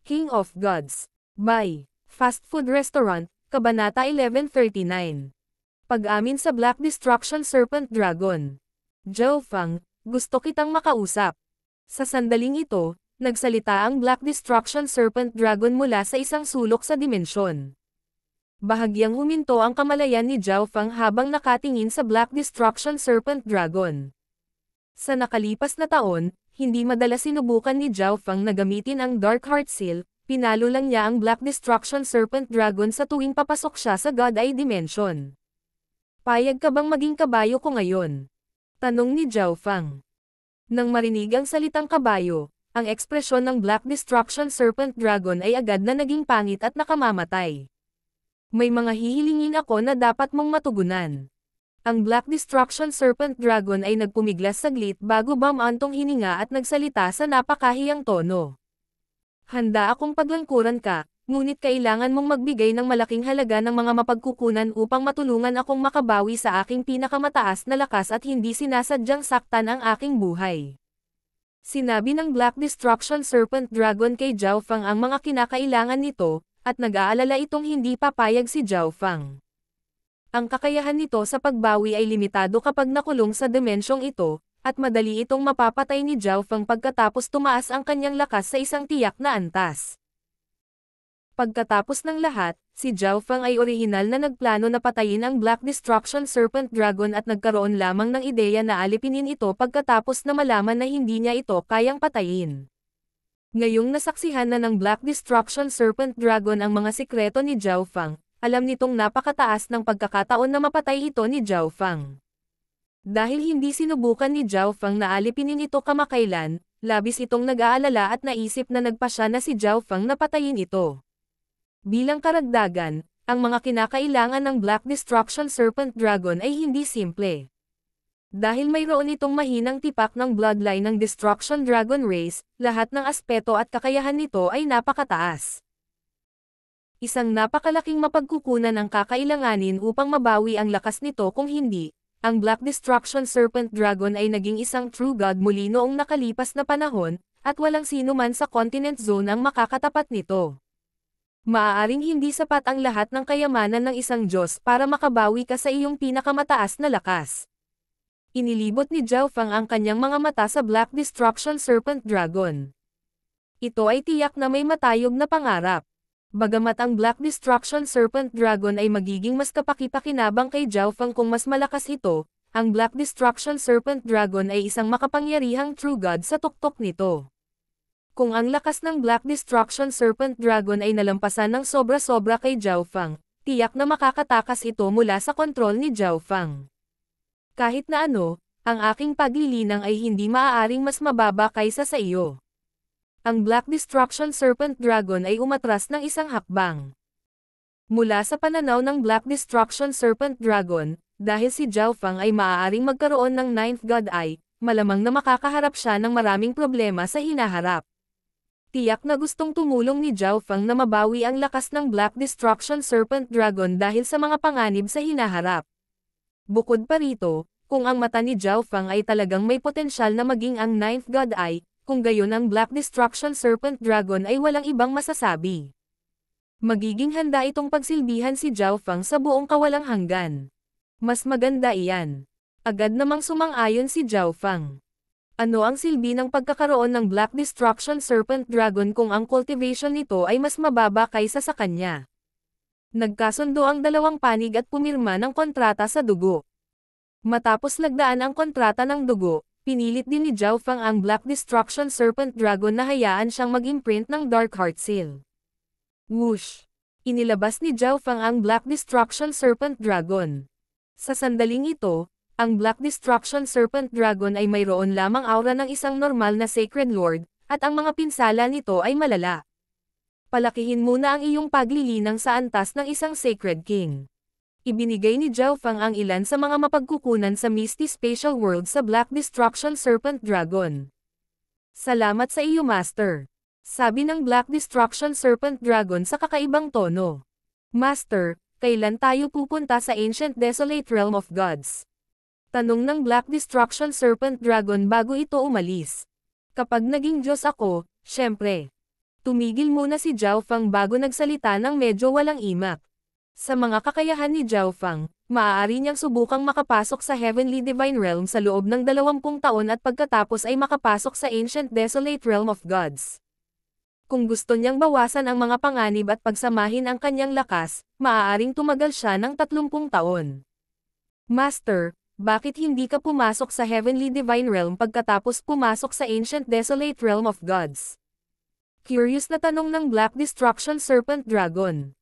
King of Gods. By Fast Food Restaurant, Kabanata 1139. Pag-amin sa Black Destruction Serpent Dragon. Zhao Fang, gusto kitang makausap. Sa sandaling ito, nagsalita ang Black Destruction Serpent Dragon mula sa isang sulok sa dimensyon. Bahagyang huminto ang kamalayan ni Zhao Fang habang nakatingin sa Black Destruction Serpent Dragon. Sa nakalipas na taon, hindi madalas sinubukan ni Zhao Fang na gamitin ang Dark Heart Seal, pinalo lang niya ang Black Destruction Serpent Dragon sa tuwing papasok siya sa God Eye Dimension. Payag ka bang maging kabayo ko ngayon? Tanong ni Zhao Fang. Nang marinig ang salitang kabayo, ang ekspresyon ng Black Destruction Serpent Dragon ay agad na naging pangit at nakamamatay. May mga hihilingin ako na dapat mong matugunan. Ang Black Destruction Serpent Dragon ay nagpumiglas saglit bago bumantong hininga at nagsalita sa napakahiyang tono. Handa akong paglangkuran ka, ngunit kailangan mong magbigay ng malaking halaga ng mga mapagkukunan upang matulungan akong makabawi sa aking pinakamataas na lakas at hindi sinasadyang saktan ang aking buhay. Sinabi ng Black Destruction Serpent Dragon kay Zhao Fang ang mga kinakailangan nito, at nag-aalala itong hindi papayag si Zhao Fang. Ang kakayahan nito sa pagbawi ay limitado kapag nakulong sa dimensyong ito, at madali itong mapapatay ni Zhao Fang pagkatapos tumaas ang kanyang lakas sa isang tiyak na antas. Pagkatapos ng lahat, si Zhao Fang ay orihinal na nagplano na patayin ang Black Destruction Serpent Dragon at nagkaroon lamang ng ideya na alipinin ito pagkatapos na malaman na hindi niya ito kayang patayin. Ngayong nasaksihan na ng Black Destruction Serpent Dragon ang mga sikreto ni Zhao Fang, alam nitong napakataas ng pagkakataon na mapatay ito ni Zhao Fang. Dahil hindi sinubukan ni Zhao Fang na alipinin ito kamakailan, labis itong nag-aalala at naisip na nagpasya na si Zhao Fang na patayin ito. Bilang karagdagan, ang mga kinakailangan ng Black Destruction Serpent Dragon ay hindi simple. Dahil mayroon itong mahinang tipak ng bloodline ng Destruction Dragon Race, lahat ng aspeto at kakayahan nito ay napakataas. Isang napakalaking mapagkukunan ang kakailanganin upang mabawi ang lakas nito kung hindi, ang Black Destruction Serpent Dragon ay naging isang true god muli noong nakalipas na panahon, at walang sino man sa Continent Zone ang makakatapat nito. Maaaring hindi sapat ang lahat ng kayamanan ng isang Diyos para makabawi ka sa iyong pinakamataas na lakas. Inilibot ni Zhao Fang ang kanyang mga mata sa Black Destruction Serpent Dragon. Ito ay tiyak na may matayog na pangarap. Bagamat ang Black Destruction Serpent Dragon ay magiging mas kapaki-pakinabang kay Zhao Fang kung mas malakas ito, ang Black Destruction Serpent Dragon ay isang makapangyarihang true god sa tuktok nito. Kung ang lakas ng Black Destruction Serpent Dragon ay nalampasan ng sobra-sobra kay Zhao Fang, tiyak na makakatakas ito mula sa kontrol ni Zhao Fang. Kahit na ano, ang aking paglilinang ay hindi maaaring mas mababa kaysa sa iyo. Ang Black Destruction Serpent Dragon ay umatras ng isang hakbang. Mula sa pananaw ng Black Destruction Serpent Dragon, dahil si Zhao Fang ay maaaring magkaroon ng Ninth God Eye, malamang na makakaharap siya ng maraming problema sa hinaharap. Tiyak na gustong tumulong ni Zhao Fang na mabawi ang lakas ng Black Destruction Serpent Dragon dahil sa mga panganib sa hinaharap. Bukod pa rito, kung ang mata ni Zhao Fang ay talagang may potensyal na maging ang Ninth God Eye, kung gayon ang Black Destruction Serpent Dragon ay walang ibang masasabi. Magiging handa itong pagsilbihan si Zhao Fang sa buong kawalang hanggan. Mas maganda iyan. Agad namang sumang-ayon si Zhao Fang. Ano ang silbi ng pagkakaroon ng Black Destruction Serpent Dragon kung ang cultivation nito ay mas mababa kaysa sa kanya? Nagkasundo ang dalawang panig at pumirma ng kontrata sa dugo. Matapos lagdaan ang kontrata ng dugo, pinilit din ni Zhao Fang ang Black Destruction Serpent Dragon na hayaan siyang mag-imprint ng Dark Heart Seal. Whoosh! Inilabas ni Zhao Fang ang Black Destruction Serpent Dragon. Sa sandaling ito, ang Black Destruction Serpent Dragon ay mayroon lamang aura ng isang normal na Sacred Lord, at ang mga pinsala nito ay malala. Palakihin muna ang iyong paglilinang sa antas ng isang Sacred King. Ibinigay ni Zhao Fang ang ilan sa mga mapagkukunan sa Misty Spatial World sa Black Destruction Serpent Dragon. Salamat sa iyo, Master. Sabi ng Black Destruction Serpent Dragon sa kakaibang tono. Master, kailan tayo pupunta sa Ancient Desolate Realm of Gods? Tanong ng Black Destruction Serpent Dragon bago ito umalis. Kapag naging Diyos ako, syempre. Tumigil muna si Zhao Fang bago nagsalita ng medyo walang imak. Sa mga kakayahan ni Zhao Fang, maaari niyang subukang makapasok sa Heavenly Divine Realm sa loob ng 20 taon at pagkatapos ay makapasok sa Ancient Desolate Realm of Gods. Kung gusto niyang bawasan ang mga panganib at pagsamahin ang kanyang lakas, maaaring tumagal siya ng 30 taon. Master, bakit hindi ka pumasok sa Heavenly Divine Realm pagkatapos pumasok sa Ancient Desolate Realm of Gods? Curious na tanong ng Black Destruction Serpent Dragon.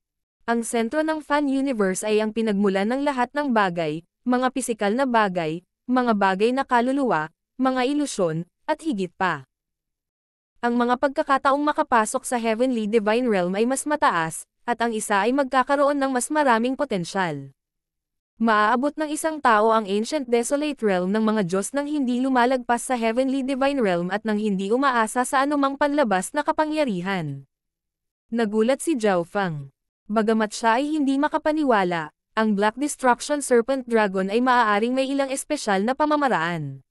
Ang sentro ng Fan Universe ay ang pinagmulan ng lahat ng bagay, mga pisikal na bagay, mga bagay na kaluluwa, mga ilusyon, at higit pa. Ang mga pagkakataong makapasok sa Heavenly Divine Realm ay mas mataas, at ang isa ay magkakaroon ng mas maraming potensyal. Maaabot ng isang tao ang Ancient Desolate Realm ng mga Diyos nang hindi lumalagpas sa Heavenly Divine Realm at nang hindi umaasa sa anumang panlabas na kapangyarihan. Nagulat si Zhao Fang. Bagamat siya ay hindi makapaniwala, ang Black Destruction Serpent Dragon ay maaaring may ilang espesyal na pamamaraan.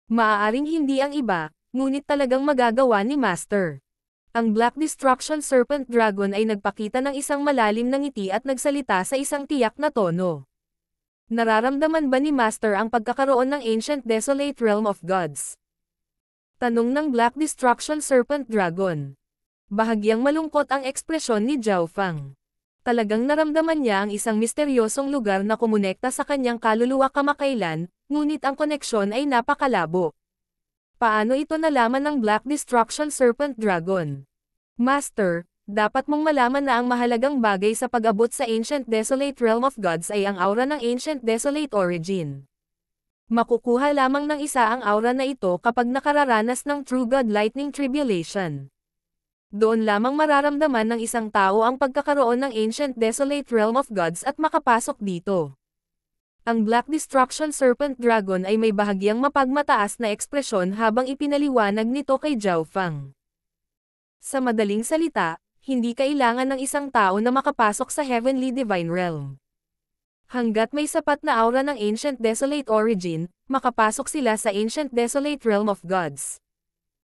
Maaaring hindi ang iba, ngunit talagang magagawa ni Master. Ang Black Destruction Serpent Dragon ay nagpakita ng isang malalim na ngiti at nagsalita sa isang tiyak na tono. Nararamdaman ba ni Master ang pagkakaroon ng Ancient Desolate Realm of Gods? Tanong ng Black Destruction Serpent Dragon. Bahagyang malungkot ang ekspresyon ni Zhao Fang. Talagang naramdaman niya ang isang misteryosong lugar na kumonekta sa kanyang kaluluwa kamakailan, ngunit ang koneksyon ay napakalabo. Paano ito nalaman ng Black Destruction Serpent Dragon? Master, dapat mong malaman na ang mahalagang bagay sa pag-abot sa Ancient Desolate Realm of Gods ay ang aura ng Ancient Desolate Origin. Makukuha lamang ng isa ang aura na ito kapag nakararanas ng True God Lightning Tribulation. Doon lamang mararamdaman ng isang tao ang pagkakaroon ng Ancient Desolate Realm of Gods at makapasok dito. Ang Black Destruction Serpent Dragon ay may bahagyang mapagmataas na ekspresyon habang ipinaliwanag nito kay Zhao Fang. Sa madaling salita, hindi kailangan ng isang tao na makapasok sa Heavenly Divine Realm. Hanggat may sapat na aura ng Ancient Desolate Origin, makapasok sila sa Ancient Desolate Realm of Gods.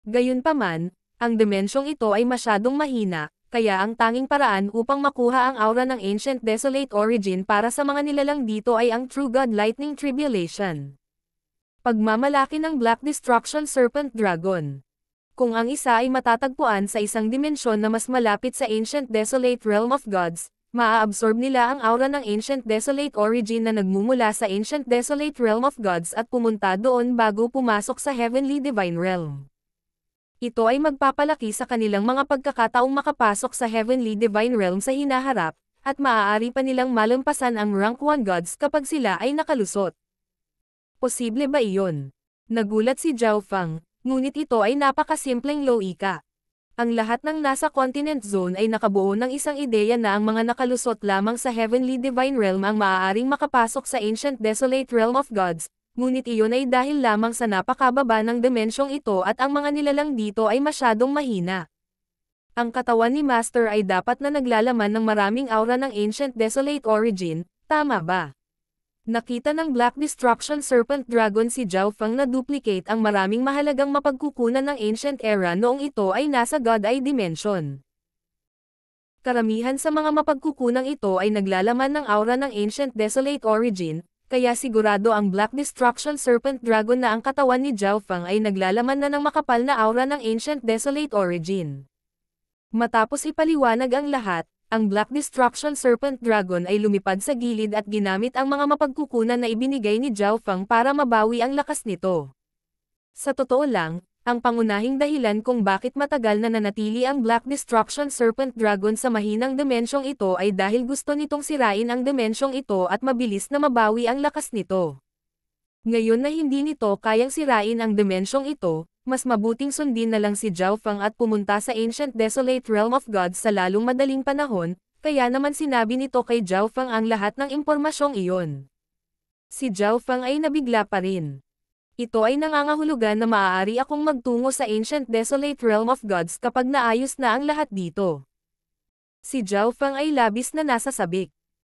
Gayunpaman, ang dimensyong ito ay masyadong mahina, kaya ang tanging paraan upang makuha ang aura ng Ancient Desolate Origin para sa mga nilalang dito ay ang True God Lightning Tribulation. Pagmamalaki ng Black Destruction Serpent Dragon. Kung ang isa ay matatagpuan sa isang dimensyon na mas malapit sa Ancient Desolate Realm of Gods, maa-absorb nila ang aura ng Ancient Desolate Origin na nagmumula sa Ancient Desolate Realm of Gods at pumunta doon bago pumasok sa Heavenly Divine Realm. Ito ay magpapalaki sa kanilang mga pagkakataong makapasok sa Heavenly Divine Realm sa hinaharap, at maaari pa nilang malampasan ang Rank 1 Gods kapag sila ay nakalusot. Posible ba iyon? Nagulat si Zhao Fang, ngunit ito ay napakasimpleng loika. Ang lahat ng nasa Continent Zone ay nakabuo ng isang ideya na ang mga nakalusot lamang sa Heavenly Divine Realm ang maaaring makapasok sa Ancient Desolate Realm of Gods, ngunit iyon ay dahil lamang sa napakababa ng dimensyong ito at ang mga nilalang dito ay masyadong mahina. Ang katawan ni Master ay dapat na naglalaman ng maraming aura ng Ancient Desolate Origin, tama ba? Nakita ng Black Destruction Serpent Dragon si Zhao Fang na duplicate ang maraming mahalagang mapagkukunan ng Ancient Era noong ito ay nasa God Eye Dimension. Karamihan sa mga mapagkukunang ito ay naglalaman ng aura ng Ancient Desolate Origin, kaya sigurado ang Black Destruction Serpent Dragon na ang katawan ni Zhao Fang ay naglalaman na ng makapal na aura ng Ancient Desolate Origin. Matapos ipaliwanag ang lahat, ang Black Destruction Serpent Dragon ay lumipad sa gilid at ginamit ang mga mapagkukunan na ibinigay ni Zhao Fang para mabawi ang lakas nito. Sa totoo lang, ang pangunahing dahilan kung bakit matagal na nanatili ang Black Destruction Serpent Dragon sa mahinang dimensyong ito ay dahil gusto nitong sirain ang dimensyong ito at mabilis na mabawi ang lakas nito. Ngayon na hindi nito kayang sirain ang dimensyong ito, mas mabuting sundin na lang si Zhao Fang at pumunta sa Ancient Desolate Realm of Gods sa lalong madaling panahon, kaya naman sinabi nito kay Zhao Fang ang lahat ng impormasyong iyon. Si Zhao Fang ay nabigla pa rin. Ito ay nangangahulugan na maaari akong magtungo sa Ancient Desolate Realm of Gods kapag naayos na ang lahat dito. Si Zhao Fang ay labis na nasasabik.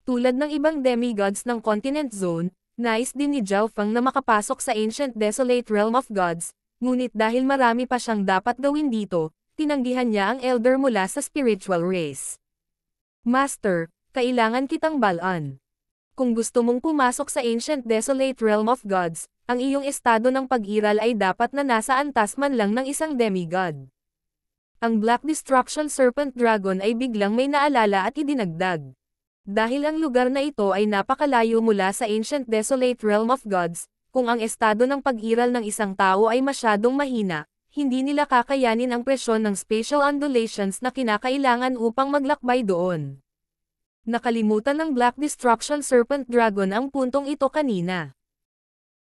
Tulad ng ibang demigods ng Continent Zone, nais din ni Zhao Fang na makapasok sa Ancient Desolate Realm of Gods, ngunit dahil marami pa siyang dapat gawin dito, tinanggihan niya ang elder mula sa spiritual race. Master, kailangan kitang balaan. Kung gusto mong pumasok sa Ancient Desolate Realm of Gods, ang iyong estado ng pag-iral ay dapat na nasa antas man lang ng isang demigod. Ang Black Destruction Serpent Dragon ay biglang may naalala at idinagdag. Dahil ang lugar na ito ay napakalayo mula sa Ancient Desolate Realm of Gods, kung ang estado ng pag-iral ng isang tao ay masyadong mahina, hindi nila kakayanin ang presyon ng spatial undulations na kinakailangan upang maglakbay doon. Nakalimutan ng Black Destruction Serpent Dragon ang puntong ito kanina.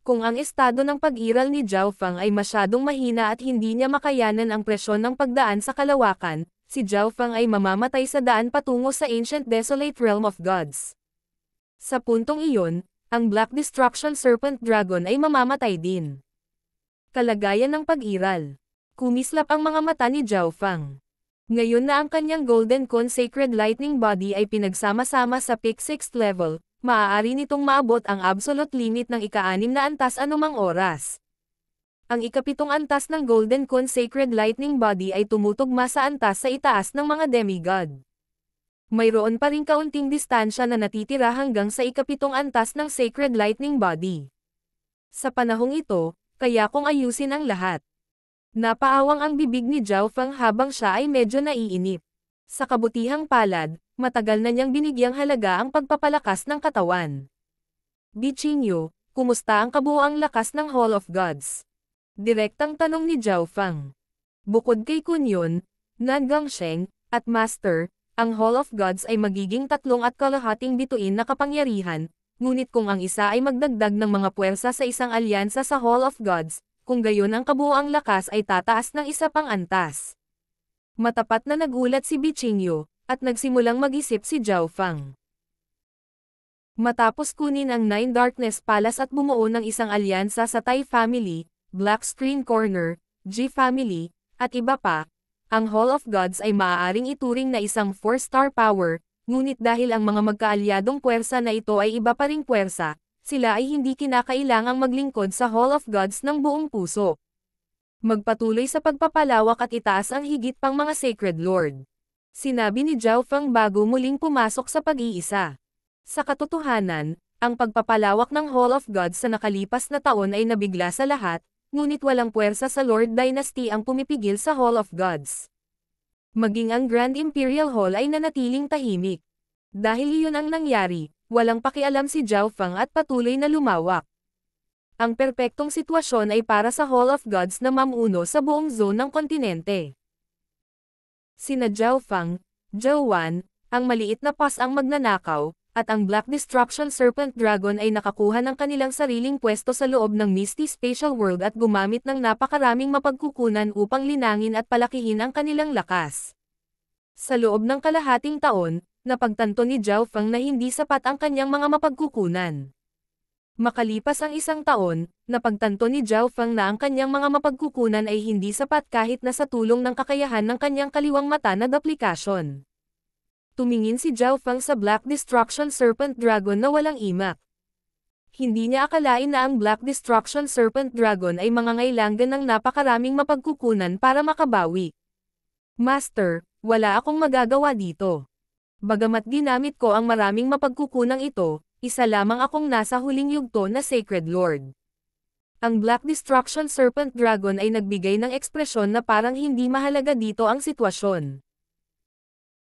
Kung ang estado ng pag-iral ni Zhao Feng ay masyadong mahina at hindi niya makayanan ang presyon ng pagdaan sa kalawakan, si Zhao Feng ay mamamatay sa daan patungo sa Ancient Desolate Realm of Gods. Sa puntong iyon, ang Black Destruction Serpent Dragon ay mamamatay din. Kalagayan ng pag-iral. Kumislap ang mga mata ni Zhao Feng. Ngayon na ang kanyang Golden Cone Sacred Lightning Body ay pinagsama-sama sa peak 6th level, maaari nitong maabot ang absolute limit ng ika-6 na antas anumang oras. Ang ika-7 antas ng Golden Cone Sacred Lightning Body ay tumutugma sa antas sa itaas ng mga demigod. Mayroon pa ring kaunting distansya na natitira hanggang sa ika-7 antas ng Sacred Lightning Body. Sa panahong ito, kaya kung ayusin ang lahat. Napaawang ang bibig ni Zhao Feng habang siya ay medyo naiinip. Sa kabutihang palad, matagal na niyang binigyang halaga ang pagpapalakas ng katawan. Bichinyo, kumusta ang kabuuang lakas ng Hall of Gods? Direktang tanong ni Zhao Feng. Bukod kay Kunyon, Nan Gongsheng, at Master, ang Hall of Gods ay magiging 3.5 bituin na kapangyarihan, ngunit kung ang isa ay magdagdag ng mga puwersa sa isang alyansa sa Hall of Gods, kung gayon ang kabuuang lakas ay tataas ng isa pang antas. Matapat na nagulat si Bichinyo, at nagsimulang mag-isip si Zhao Feng. Matapos kunin ang Nine Darkness Palace at bumuo ng isang alyansa sa Tai Family, Black Screen Corner, G Family, at iba pa, ang Hall of Gods ay maaaring ituring na isang 4-star power, ngunit dahil ang mga magkaalyadong puwersa na ito ay iba pa ring puwersa, sila ay hindi kinakailangang maglingkod sa Hall of Gods ng buong puso. Magpatuloy sa pagpapalawak at itaas ang higit pang mga Sacred Lord. Sinabi ni Zhao Feng bago muling pumasok sa pag-iisa. Sa katotohanan, ang pagpapalawak ng Hall of Gods sa nakalipas na taon ay nabigla sa lahat, ngunit walang puwersa sa Lord Dynasty ang pumipigil sa Hall of Gods. Maging ang Grand Imperial Hall ay nanatiling tahimik. Dahil iyon ang nangyari, walang pakialam si Zhao Feng at patuloy na lumawak. Ang perpektong sitwasyon ay para sa Hall of Gods na mamuno sa buong zone ng kontinente. Sina Zhao Feng, Zhao Wan, ang maliit na pas ang magnanakaw, at ang Black Destruction Serpent Dragon ay nakakuha ng kanilang sariling pwesto sa loob ng Misty Spatial World at gumamit ng napakaraming mapagkukunan upang linangin at palakihin ang kanilang lakas. Sa loob ng kalahating taon, napagtanto ni Zhao Feng na hindi sapat ang kanyang mga mapagkukunan. Makalipas ang isang taon, napagtanto ni Zhao Feng na ang kanyang mga mapagkukunan ay hindi sapat kahit na sa tulong ng kakayahan ng kanyang kaliwang mata na duplikasyon. Tumingin si Zhao Feng sa Black Destruction Serpent Dragon na walang imak. Hindi niya akalain na ang Black Destruction Serpent Dragon ay mangangailangan ng napakaraming mapagkukunan para makabawi. Master, wala akong magagawa dito. Bagamat ginamit ko ang maraming mapagkukunang ito, isa lamang akong nasa huling yugto na Sacred Lord. Ang Black Destruction Serpent Dragon ay nagbigay ng ekspresyon na parang hindi mahalaga dito ang sitwasyon.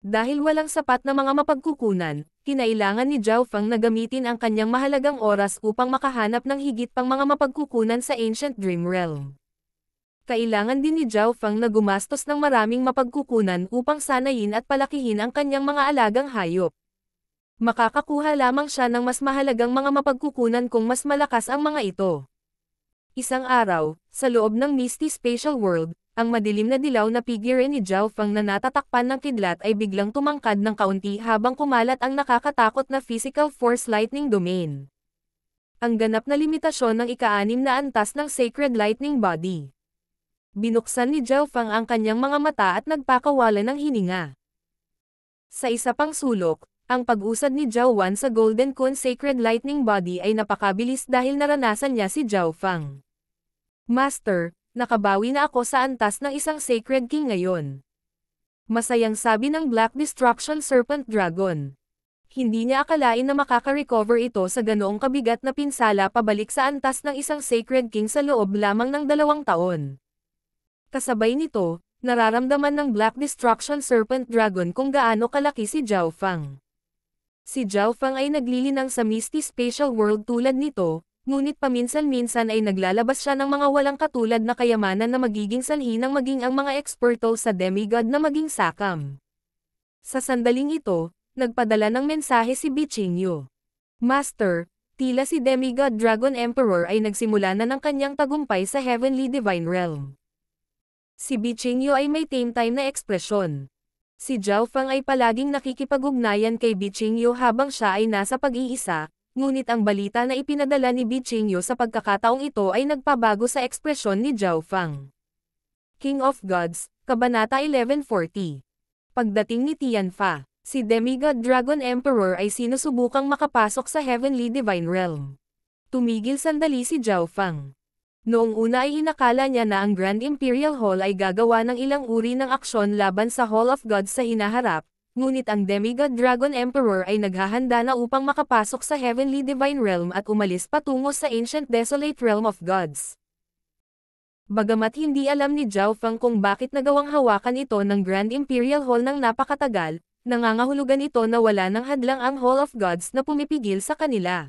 Dahil walang sapat na mga mapagkukunan, kinailangan ni Zhao Feng na gamitin ang kanyang mahalagang oras upang makahanap ng higit pang mga mapagkukunan sa Ancient Dream Realm. Kailangan din ni Zhao Feng na gumastos ng maraming mapagkukunan upang sanayin at palakihin ang kanyang mga alagang hayop. Makakakuha lamang siya ng mas mahalagang mga mapagkukunan kung mas malakas ang mga ito. Isang araw, sa loob ng Misty Spatial World, ang madilim na dilaw na figure ni Zhao Feng na natatakpan ng kidlat ay biglang tumangkad ng kaunti habang kumalat ang nakakatakot na Physical Force Lightning Domain. Ang ganap na limitasyon ng ika-6 na antas ng Sacred Lightning Body. Binuksan ni Zhao Feng ang kanyang mga mata at nagpakawala ng hininga. Sa isa pang sulok, ang pag-usad ni Zhao Wan sa Golden Cone Sacred Lightning Body ay napakabilis dahil naranasan niya si Zhao Feng. Master, Nakabawi na ako sa antas ng isang Sacred King ngayon. Masayang sabi ng Black Destruction Serpent Dragon. Hindi niya akalain na makaka-recover ito sa ganoong kabigat na pinsala pabalik sa antas ng isang Sacred King sa loob lamang ng 2 taon. Kasabay nito, nararamdaman ng Black Destruction Serpent Dragon kung gaano kalaki si Zhao Fang. Si Zhao Fang ay naglilinang sa Misty Spatial World tulad nito, ngunit paminsan-minsan ay naglalabas siya ng mga walang katulad na kayamanan na magiging sanhi ng maging ang mga eksperto sa demigod na maging sakam. Sa sandaling ito, nagpadala ng mensahe si Bichingyu. Master, tila si Demigod Dragon Emperor ay nagsimula na ng kanyang tagumpay sa Heavenly Divine Realm. Si Bichingyu ay may tame time na ekspresyon. Si Zhao Fang ay palaging nakikipag-ugnayan kay Bichingyu habang siya ay nasa pag-iisa, ngunit ang balita na ipinadala ni Bichingyu sa pagkakataong ito ay nagpabago sa ekspresyon ni Zhao Fang. King of Gods, Kabanata 1140. Pagdating ni Tianfa, si Demigod Dragon Emperor ay sinusubukang makapasok sa Heavenly Divine Realm. Tumigil sandali si Zhao Fang. Noong una ay inakala niya na ang Grand Imperial Hall ay gagawa ng ilang uri ng aksyon laban sa Hall of Gods sa hinaharap, ngunit ang Demigod Dragon Emperor ay naghahanda na upang makapasok sa Heavenly Divine Realm at umalis patungo sa Ancient Desolate Realm of Gods. Bagamat hindi alam ni Zhao Fang kung bakit nagawang hawakan ito ng Grand Imperial Hall ng napakatagal, nangangahulugan ito na wala ng hadlang ang Hall of Gods na pumipigil sa kanila.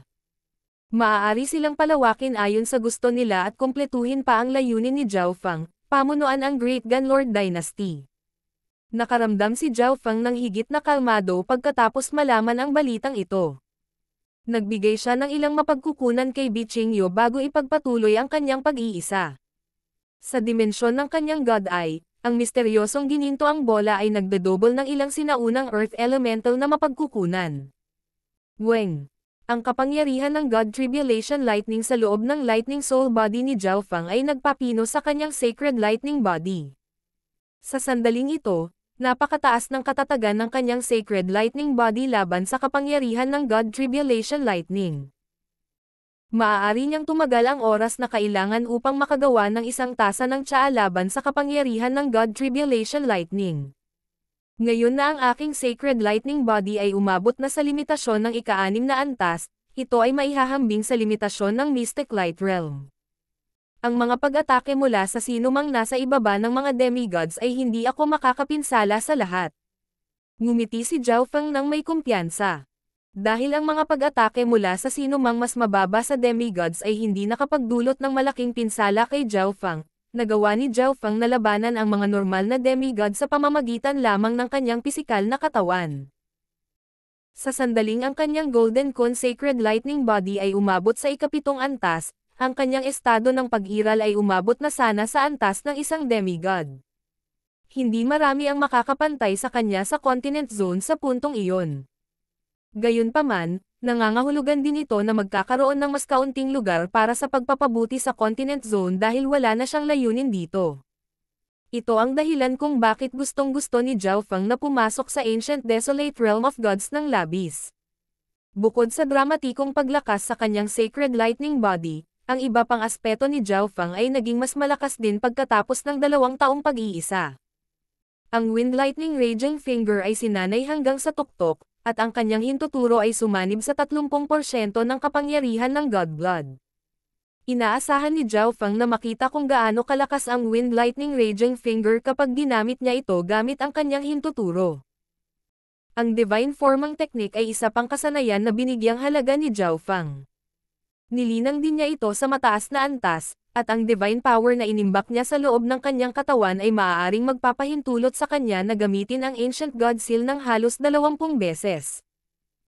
Maaari silang palawakin ayon sa gusto nila at kumpletuhin pa ang layunin ni Zhao Fang, pamunuan ang Great Gunlord Dynasty. Nakaramdam si Zhao Fang ng higit na kalmado pagkatapos malaman ang balitang ito. Nagbigay siya ng ilang mapagkukunan kay Bichingyu bago ipagpatuloy ang kanyang pag-iisa. Sa dimensyon ng kanyang God Eye, ang misteryosong gininto-ang bola ay nagdodouble ng ilang sinaunang Earth Elemental na mapagkukunan. Weng. Ang kapangyarihan ng God Tribulation Lightning sa loob ng Lightning Soul Body ni Zhao Fang ay nagpapino sa kanyang Sacred Lightning Body. Sa sandaling ito, napakataas ng katatagan ng kanyang Sacred Lightning Body laban sa kapangyarihan ng God Tribulation Lightning. Maaari niyang tumagal ang oras na kailangan upang makagawa ng isang tasa ng tsaa laban sa kapangyarihan ng God Tribulation Lightning. Ngayon na ang aking Sacred Lightning Body ay umabot na sa limitasyon ng ika-6 na antas, ito ay maihahambing sa limitasyon ng Mystic Light Realm. Ang mga pag-atake mula sa sinumang nasa ibaba ng mga demigods ay hindi ako makakapinsala sa lahat. Ngumiti si Zhao Fang nang may kumpiyansa. Dahil ang mga pag-atake mula sa sinumang mas mababa sa demigods ay hindi nakapagdulot ng malaking pinsala kay Zhao Fang, nagawa ni Zhao Fang na labanan ang mga normal na demigod sa pamamagitan lamang ng kanyang pisikal na katawan. Sa sandaling ang kanyang Golden Cone Sacred Lightning Body ay umabot sa ika-7 antas, ang kanyang estado ng pag-iral ay umabot na sana sa antas ng isang demigod. Hindi marami ang makakapantay sa kanya sa Continent Zone sa puntong iyon. Gayunpaman, nangangahulugan din ito na magkakaroon ng mas kaunting lugar para sa pagpapabuti sa Continent Zone dahil wala na siyang layunin dito. Ito ang dahilan kung bakit gustong-gusto ni Zhao Fang na pumasok sa Ancient Desolate Realm of Gods ng labis. Bukod sa dramatikong paglakas sa kanyang Sacred Lightning Body, ang iba pang aspeto ni Zhao Fang ay naging mas malakas din pagkatapos ng 2 taong pag-iisa. Ang Wind Lightning Raging Finger ay sinanay hanggang sa tuktok, at ang kanyang hintuturo ay sumanib sa 30% ng kapangyarihan ng Godblood. Inaasahan ni Zhao Fang na makita kung gaano kalakas ang Wind Lightning Raging Finger kapag ginamit niya ito gamit ang kanyang hintuturo. Ang Divine Formang Technique ay isa pang kasanayan na binigyang halaga ni Zhao Fang. Nilinang din niya ito sa mataas na antas, at ang divine power na inimbak niya sa loob ng kanyang katawan ay maaaring magpapahintulot sa kanya na gamitin ang Ancient God Seal ng halos 20 beses.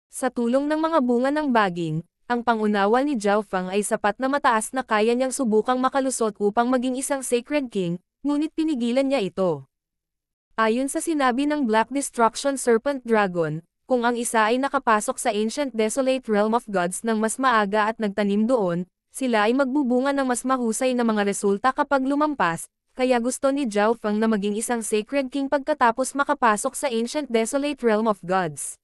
Sa tulong ng mga bunga ng baging, ang pangunawa ni Zhao Fang ay sapat na mataas na kaya niyang subukang makalusot upang maging isang Sacred King, ngunit pinigilan niya ito. Ayon sa sinabi ng Black Destruction Serpent Dragon, kung ang isa ay nakapasok sa Ancient Desolate Realm of Gods ng mas maaga at nagtanim doon, sila ay magbubunga ng mas mahusay na mga resulta kapag lumampas, kaya gusto ni Zhao Fang na maging isang Sacred King pagkatapos makapasok sa Ancient Desolate Realm of Gods.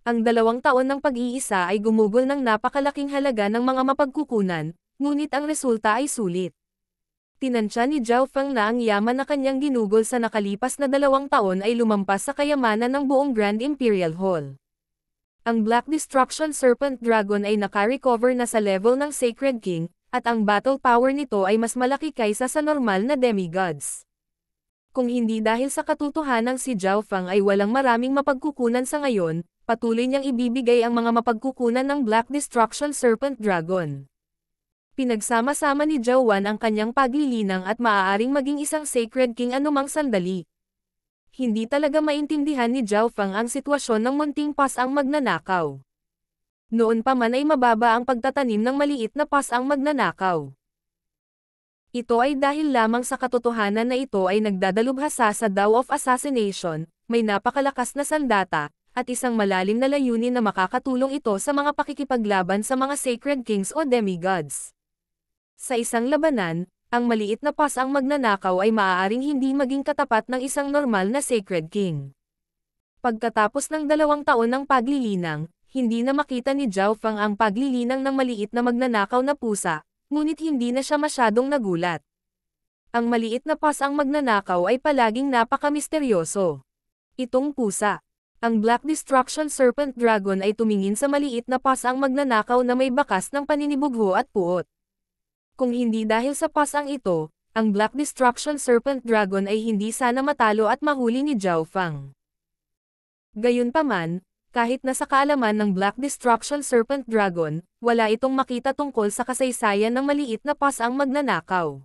Ang 2 taon ng pag-iisa ay gumugol ng napakalaking halaga ng mga mapagkukunan, ngunit ang resulta ay sulit. Tinansya ni Zhao Feng na ang yaman na kanyang ginugol sa nakalipas na 2 taon ay lumampas sa kayamanan ng buong Grand Imperial Hall. Ang Black Destruction Serpent Dragon ay naka-recover na sa level ng Sacred King, at ang battle power nito ay mas malaki kaysa sa normal na demigods. Kung hindi dahil sa katotohanang si Zhao Feng ay walang maraming mapagkukunan sa ngayon, patuloy niyang ibibigay ang mga mapagkukunan ng Black Destruction Serpent Dragon. Pinagsama-sama ni Zhao Wan ang kanyang paglilinang at maaaring maging isang Sacred King anumang sandali. Hindi talaga maintindihan ni Zhao Feng ang sitwasyon ng munting pas-ang magnanakaw. Noon pa man ay mababa ang pagtatanim ng maliit na pas-ang magnanakaw. Ito ay dahil lamang sa katotohanan na ito ay nagdadalubhasa sa Dao of Assassination, may napakalakas na sandata, at isang malalim na layunin na makakatulong ito sa mga pakikipaglaban sa mga Sacred Kings o Demigods. Sa isang labanan, ang maliit na pas-ang magnanakaw ay maaaring hindi maging katapat ng isang normal na Sacred King. Pagkatapos ng 2 taon ng paglilinang, hindi na makita ni Zhao Feng ang paglilinang ng maliit na magnanakaw na pusa, ngunit hindi na siya masyadong nagulat. Ang maliit na pas-ang magnanakaw ay palaging napaka-misteryoso. Itong pusa. Ang Black Destruction Serpent Dragon ay tumingin sa maliit na pas-ang magnanakaw na may bakas ng paninibugho at puot. Kung hindi dahil sa pas-ang ito, ang Black Destruction Serpent Dragon ay hindi sana matalo at mahuli ni Zhao Feng. Gayunpaman, kahit nasa kaalaman ng Black Destruction Serpent Dragon, wala itong makita tungkol sa kasaysayan ng maliit na pas-ang magnanakaw.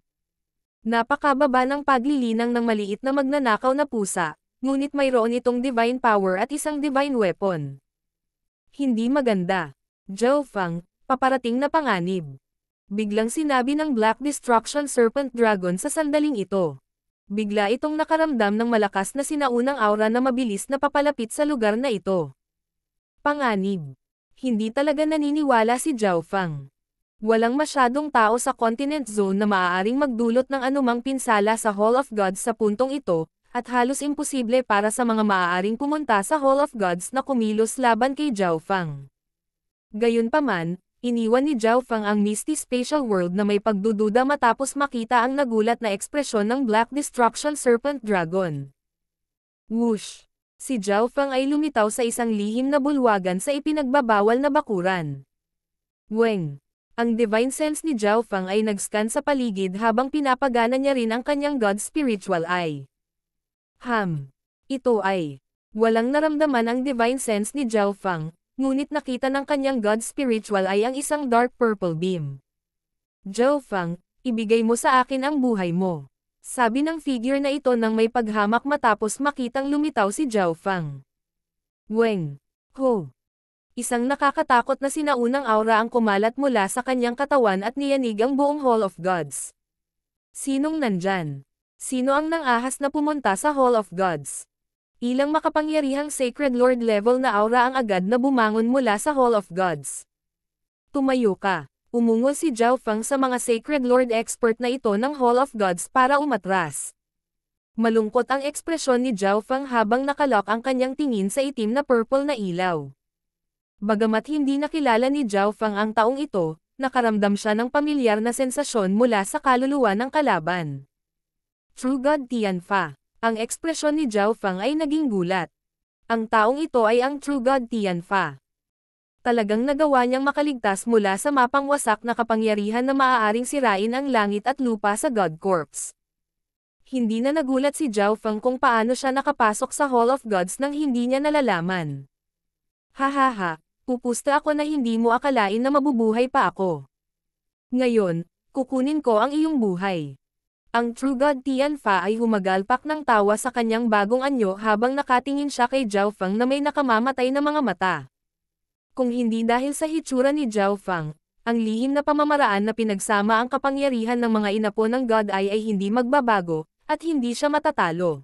Napakababa ng paglilinang ng maliit na magnanakaw na pusa, ngunit mayroon itong divine power at isang divine weapon. Hindi maganda. Zhao Feng, paparating na panganib. Biglang sinabi ng Black Destruction Serpent Dragon sa sandaling ito. Bigla itong nakaramdam ng malakas na sinaunang aura na mabilis na papalapit sa lugar na ito. Panganib. Hindi talaga naniniwala si Zhao Feng. Walang masyadong tao sa Continent Zone na maaaring magdulot ng anumang pinsala sa Hall of Gods sa puntong ito, at halos imposible para sa mga maaaring pumunta sa Hall of Gods na kumilos laban kay Zhao Feng. Gayunpaman, iniwan ni Zhao Feng ang Misty Spatial World na may pagdududa matapos makita ang nagulat na ekspresyon ng Black Destruction Serpent Dragon. Whoosh! Si Zhao Feng ay lumitaw sa isang lihim na bulwagan sa ipinagbabawal na bakuran. Weng! Ang divine sense ni Zhao Feng ay nag-scan sa paligid habang pinapagana niya rin ang kanyang God Spiritual Eye. Ito ay. Walang naramdaman ang divine sense ni Zhao Feng, ngunit nakita ng kanyang God Spiritual ay ang isang dark purple beam. Zhao Feng, ibigay mo sa akin ang buhay mo. Sabi ng figure na ito nang may paghamak matapos makitang lumitaw si Zhao Feng. Weng! Ho! Isang nakakatakot na sinaunang aura ang kumalat mula sa kanyang katawan at niyanig ang buong Hall of Gods. Sinong nandyan? Sino ang nangahas na pumunta sa Hall of Gods? Ilang makapangyarihang Sacred Lord level na aura ang agad na bumangon mula sa Hall of Gods. Tumayo ka. Umungol si Zhao Feng sa mga Sacred Lord expert na ito ng Hall of Gods para umatras. Malungkot ang ekspresyon ni Zhao Feng habang nakalok ang kanyang tingin sa itim na purple na ilaw. Bagamat hindi nakilala ni Zhao Feng ang taong ito, nakaramdam siya ng pamilyar na sensasyon mula sa kaluluwa ng kalaban. True God Tianfa. Ang ekspresyon ni Zhao Feng ay naging gulat. Ang taong ito ay ang True God Tianfa. Talagang nagawa niyang makaligtas mula sa mapangwasak na kapangyarihan na maaaring sirain ang langit at lupa sa God Corps. Hindi na nagulat si Zhao Feng kung paano siya nakapasok sa Hall of Gods nang hindi niya nalalaman. Hahaha, pupusta ako na hindi mo akalain na mabubuhay pa ako. Ngayon, kukunin ko ang iyong buhay. Ang True God Tianfa ay humagalpak ng tawa sa kanyang bagong anyo habang nakatingin siya kay Zhao Feng na may nakamamatay na mga mata. Kung hindi dahil sa hitsura ni Zhao Feng, ang lihim na pamamaraan na pinagsama ang kapangyarihan ng mga inapo ng God Eye ay hindi magbabago, at hindi siya matatalo.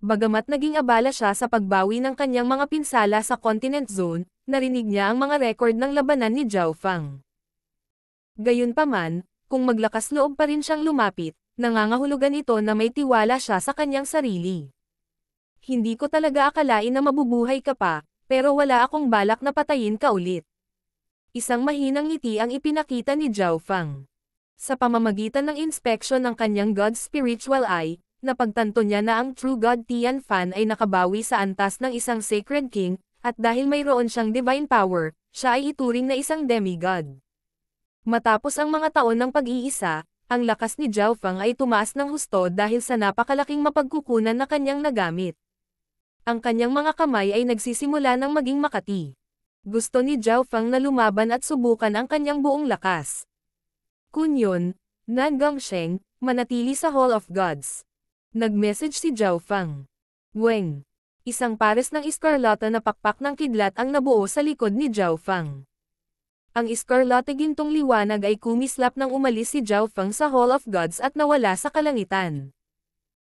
Bagamat naging abala siya sa pagbawi ng kanyang mga pinsala sa Continent Zone, narinig niya ang mga record ng labanan ni Zhao Feng. Gayunpaman, kung maglakas loob pa rin siyang lumapit, nangangahulugan ito na may tiwala siya sa kanyang sarili. Hindi ko talaga akalain na mabubuhay ka pa, pero wala akong balak na patayin ka ulit. Isang mahinang ngiti ang ipinakita ni Zhao Feng. Sa pamamagitan ng inspeksyon ng kanyang God's spiritual eye, napagtanto niya na ang True God Tianfan ay nakabawi sa antas ng isang Sacred King, at dahil mayroon siyang divine power, siya ay ituring na isang demigod. Matapos ang mga taon ng pag-iisa, ang lakas ni Zhao Feng ay tumaas ng husto dahil sa napakalaking mapagkukunan na kanyang nagamit. Ang kanyang mga kamay ay nagsisimula ng maging makati. Gusto ni Zhao Feng na lumaban at subukan ang kanyang buong lakas. Kunyon, Nan Gongsheng, manatili sa Hall of Gods. Nag-message si Zhao Feng. Weng. Isang pares ng iskarlata na pakpak ng kidlat ang nabuo sa likod ni Zhao Feng. Ang iskarlata gintong liwanag ay kumislap nang umalis si Zhao Feng sa Hall of Gods at nawala sa kalangitan.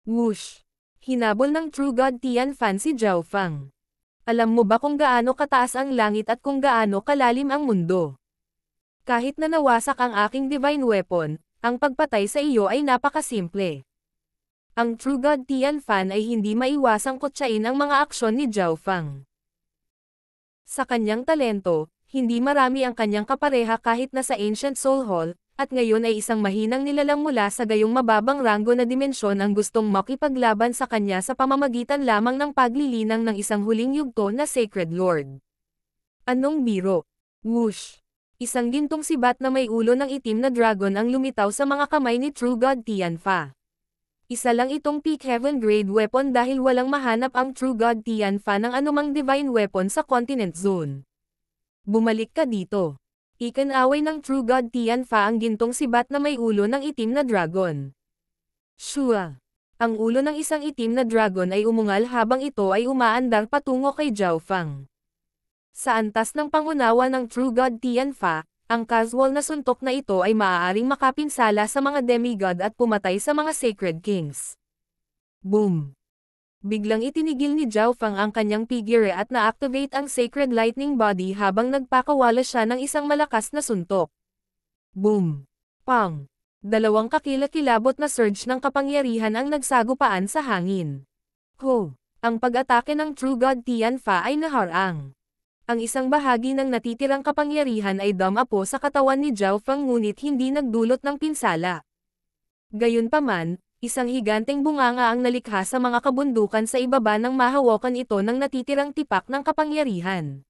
Whoosh! Hinabol ng True God Tianfan si Zhao Feng. Alam mo ba kung gaano kataas ang langit at kung gaano kalalim ang mundo? Kahit na nawasak ang aking divine weapon, ang pagpatay sa iyo ay napakasimple. Ang True God Tianfan ay hindi maiwasang kutsain ang mga aksyon ni Zhao Feng. Sa kanyang talento, hindi marami ang kanyang kapareha kahit na sa Ancient Soul Hall, at ngayon ay isang mahinang nilalang mula sa gayong mababang ranggo na dimensyon ang gustong makipaglaban sa kanya sa pamamagitan lamang ng paglilinang ng isang huling yugto na Sacred Lord. Anong biro? Whoosh! Isang gintong sibat na may ulo ng itim na dragon ang lumitaw sa mga kamay ni True God Tianfa. Isa lang itong peak heaven grade weapon dahil walang mahanap ang True God Tianfa ng anumang divine weapon sa Continent Zone. Bumalik ka dito. Ikan-away ng True God Tianfa ang gintong sibat na may ulo ng itim na dragon. Shua! Ang ulo ng isang itim na dragon ay umungal habang ito ay umaandar patungo kay Zhao Feng. Sa antas ng pangunawa ng True God Tianfa, ang casual na suntok na ito ay maaaring makapinsala sa mga demigod at pumatay sa mga Sacred Kings. Boom! Biglang itinigil ni Zhao Feng ang kanyang figure at na-activate ang Sacred Lightning Body habang nagpakawala siya ng isang malakas na suntok. Boom! Pang! Dalawang kakilakilabot na surge ng kapangyarihan ang nagsagupaan sa hangin. Ho! Ang pag-atake ng True God Tianfa ay naharang. Ang isang bahagi ng natitirang kapangyarihan ay dumapo sa katawan ni Zhao Feng ngunit hindi nagdulot ng pinsala. Gayunpaman, isang higanteng bunganga ang nalikha sa mga kabundukan sa ibaba ng mahawakan ito ng natitirang tipak ng kapangyarihan.